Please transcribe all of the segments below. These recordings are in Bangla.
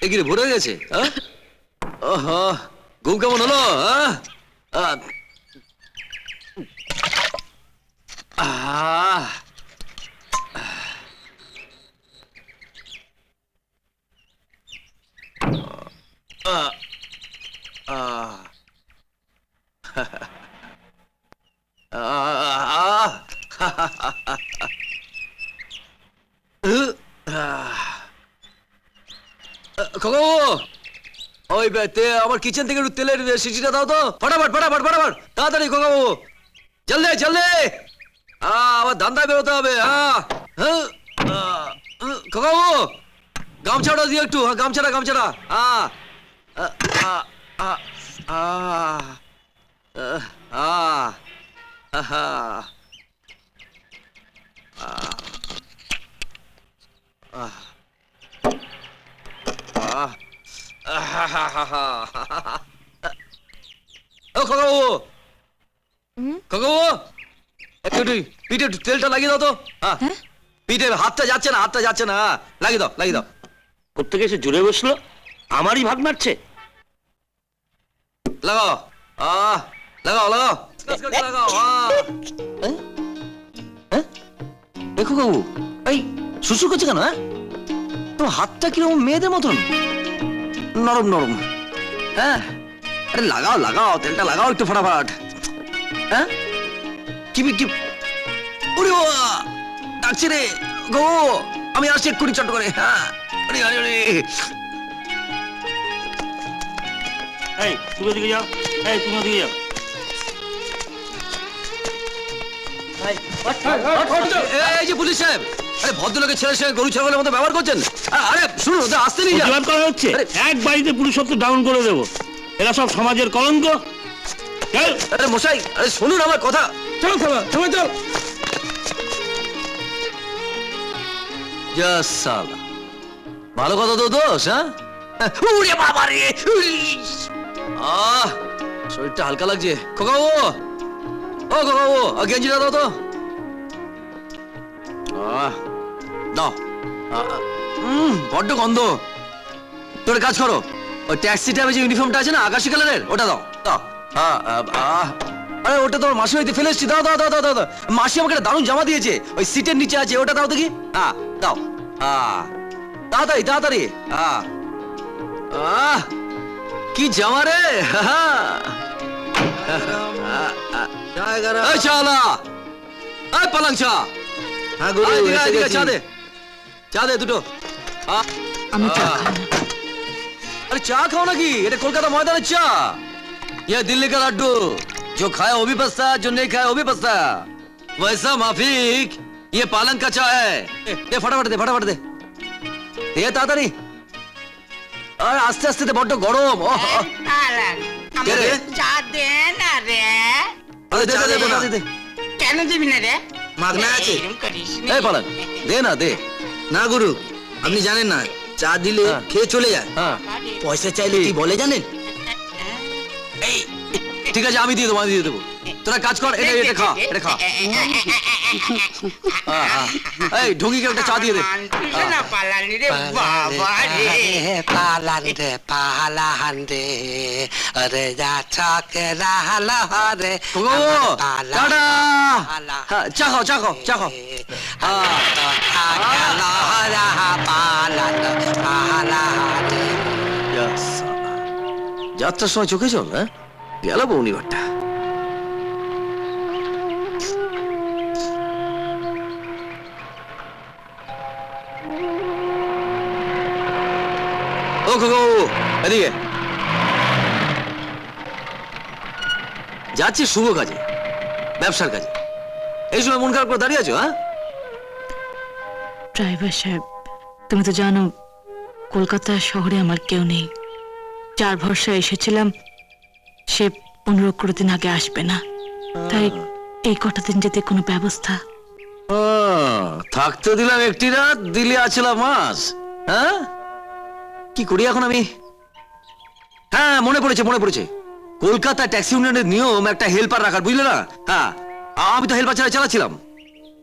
এগিয়ে ভরে গেছে। ঘুম কেমন হলো? ওই আমার কিচেন থেকে একটু তেলের শিশিটা দাও তো, ফটাফট ফটাফট ফটাফট, তাড়াতাড়ি খোকাবু, জলদি জলদি, আবার ধান্দায় বেরোতে হবে। খোকাবু, গামছাটা দিয়ে একটু, গামছাটা গামছাটা। পিঠে তেলটা লাগিয়ে দাও তো। পিঠে হাতটা যাচ্ছে না, হাতটা যাচ্ছে না, লাগিয়ে দাও লাগিয়ে দাও। প্রত্যেকে এসে জুড়ে বসলো, আমারই ভাগ মারছে। লাগাও লাগাও লাগাও লাগাও। দেখো বাবু, এই শুশু করছে কেন? তোমার হাতটা কিরকম মেয়েদের মতন নরম নরম। হ্যাঁ, আরে লাগাও লাগাও, তেলটা লাগাও একটু ফটাফট। হ্যাঁ, কি ওরে বাবা, ডাকছে রে গো, আমি আসছি এক্ষুনি চট করে। হ্যাঁ, আরে আরে আরে, এই তুমি ওদিকে যাও, এই তুমি ওদিকে যাও। এই যে পুলিশ সাহেব, আরে ভদ্রলোকের ছেলের সঙ্গে গরু ছাগলের মতো ব্যবহার করছেন। আরে শুনুন, ওদের আসতে নিয়ে প্রতিবাদ করা হচ্ছে, এক বাড়িতে পুরুষত্ব ডাউন করে দেবো। এরা সব সমাজের কলঙ্ক। আরে মশাই, আরে শুনুন আমার কথা। চল থামা থামা, চল। ভালো কথা তো দোষ। হ্যাঁ, উড়ে বাবা রে, শরীরটা হালকা লাগছে। খোকাবু, ও খোকাবু, গেঞ্জিটা দাও তো। দাও। বড্ড গন্ধ। তোর কাজ করো, ওই ট্যাক্সি ট্যাবে যে ইউনিফর্মটা আছে না আকাশি কালারের, ওটা দাও দাও। আরে ওটা তোর মাসি হইতে ফেলে এসছি, দাও দাও দাও দাও দাও। মাসি আমাকে একটা দারুণ জামা দিয়েছে, ওই সিটের নিচে আছে, ওটা দাও দেখি। দাও, তাড়াতাড়ি তাড়াতাড়ি। কি জামা রে! পালাং চা, চা দে, চা দে দুটো। আমি চা খাই না। अरे चा खाओ ना की, ये कोलकाता मैदान चा, ये दिल्ली का लड्डू, जो खाया वो भी पछता, जो नहीं खाया वो भी पछता। वैसा माफिक ये पालन का चा है। दे फटाफट दे, फटाफट दे, ये तातरी। अरे आस्ते आस्ते दे, बड्ड गरम। কে রে? চা দে না রে। अरे दे दे दे दे। কেন দিবি না রে? মাগনা আছে। এরকম করিস নি। ए पालन, दे ना दे। না গুরু, আপনি জানেন না, চা দিলে হ্যাঁ। খেয়ে চলে যায়। हाँ পয়সা চাইলে কি বলে জানেন? ঠিক আছে, আমি দিয়ে দেবো, আমি দিয়ে দেবো। তোরা কাজ কর, এটা এটা খা, এটা খা। এই ঢঙ্গিকে একটা চা দিয়ে দে। তুই না পালালি রে বাবা রে। পালান রে পালান রে, আরে যা চকে রাহল রে। টাটা। হ্যাঁ, চা খাও চা খাও চা খাও। যাত্রার সময় চোখে চল। হ্যাঁ, গেল বৌনিঘরটা। ও খোকা, এদিকে যাচ্ছি শুভ কাজে, ব্যবসার কাজে। এই সময় মন খারাপ করে দাঁড়িয়ে আছো? হ্যাঁ, ড্রাইভার সাহেব, তুমি তো জানো কলকাতা শহরে আমার কেউ নেই। যার ভরসা এসেছিলাম সে 15-20 দিন আগে আসবে না, তাই এই কটা দিন যদি কোনো ব্যবস্থা। থাকতে দিলাম একটি রাত, দিলে আছিলাম মাস। হ্যাঁ, কি করি এখন আমি? হ্যাঁ, মনে পড়েছে মনে পড়েছে, কলকাতা ট্যাক্সি ইউনিয়নের নিয়ম একটা হেল্পার রাখার, বুঝলে না? হ্যাঁ, আমি তো হেল্পার ছাড়া চালাচ্ছিলাম,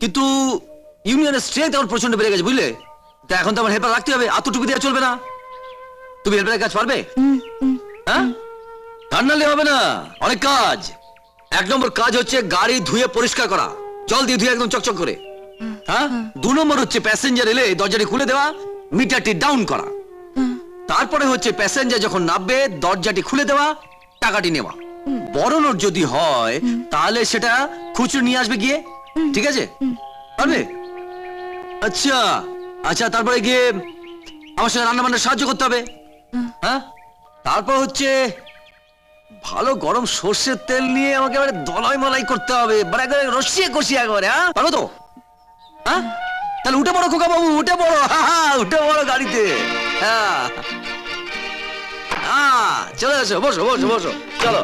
কিন্তু ইউনিয়নের স্ট্রেংথ এখন প্রচন্ড বেড়ে গেছে, বুঝলে? তা এখন তো আমার হেল্পার রাখতে হবে, এতটুকু দিয়ে চলবে না। তুমি হেল্পারের কাজ পারবে? হ্যাঁ, কান্নালে হবে না, অনেক কাজ। 1 নম্বর কাজ হচ্ছে গাড়ি ধুয়ে পরিষ্কার করা, জল দিয়ে ধুয়ে একদম চকচক করে। হ্যাঁ, 2 নম্বর হচ্ছে প্যাসেঞ্জার এলে দরজাটি খুলে দেওয়া, মিটারটি ডাউন করা। তারপরে হচ্ছে প্যাসেঞ্জার যখন নামবে দরজাটি খুলে দেওয়া, টাকাটি নেওয়া। বড় নোট যদি হয় তাহলে সেটা খুচরো নিয়ে আসবে গিয়ে, ঠিক আছে? পারবে? আচ্ছা আচ্ছা, তারপরে গিয়ে আমার সঙ্গে রান্না বান্না সাহায্য করতে হবে। হ্যাঁ, তারপর হচ্ছে ভালো গরম সর্ষের তেল নিয়ে আমাকে এবারে দলাই মলাই করতে হবে, মানে একবারে রসিয়ে কষিয়ে একবারে। হ্যাঁ, পারো তো? হ্যাঁ, তাহলে উঠে পড়ো খোকা বাবু, উঠে পড়ো। উঠে পড়ো গাড়িতে। হ্যাঁ, চলে এসো, বসো বসো বসো, চলো।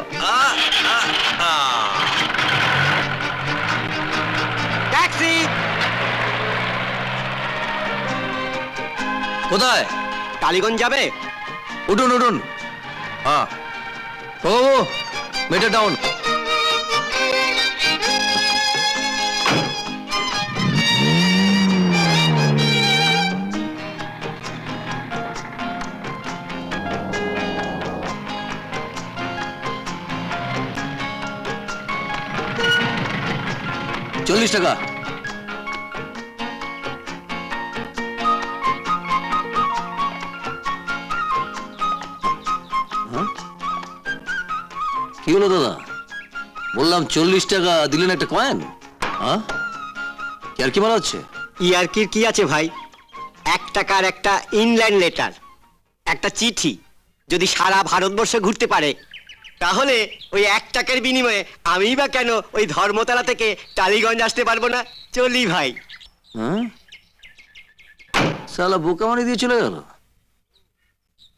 ট্যাক্সি। কোথায়? টালিগঞ্জ যাবে? উঠুন উঠুন। হ্যাঁ, ও মিটার ডাউন। $40 কি হলো দাদা? বললাম 40 টাকা, দিলেন একটা কয়েন। হ্যাঁ, আর কি মারা হচ্ছে? ইয়ার্কির কি আছে ভাই? 1 টাকার একটা ইনল্যান্ড লেটার, একটা চিঠি যদি সারা ভারতবর্ষ ঘুরতে পারে, তাহলে ওই 1 টাকার বিনিময়ে আমি বা কেন ওই ধর্মতলা থেকে টালিগঞ্জ আসতে পারবো না? চলি ভাই। হ্যাঁ, শালা বোকামানি দিয়ে চলে গেল।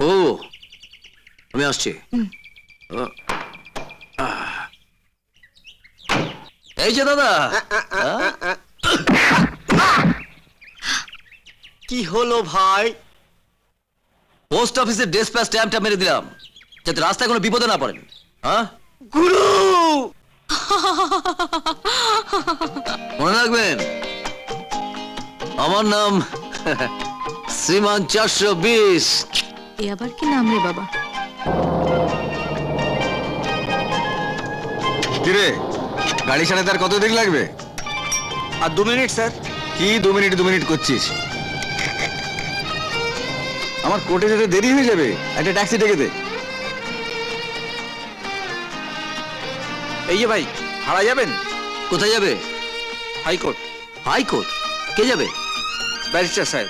ও, আমি আসছি। এই যে দাদা। কি হলো ভাই? পোস্ট অফিসের ডেসপ্যাচ স্ট্যাম্পটা মেরে দিলাম, যাতে রাস্তায় কোনো বিপদে না পড়েন। হ্যাঁ, গুরু! মনে রাখবেন, আমার নাম শ্রীমান 420। এ আবার কি নাম রে বাবা? কিরে, গাড়ি সারাতে আর কতদিন লাগবে? আর 2 মিনিট স্যার। কি 2 মিনিট করছিস? আমার কোর্টে যেতে দেরি হয়ে যাবে, একটা ট্যাক্সি ডেকে দে। এই যে ভাই, ভাড়া যাবেন? কোথায় যাবে? হাইকোর্ট। হাইকোর্ট? কে যাবে? ব্যারিস্টার সাহেব।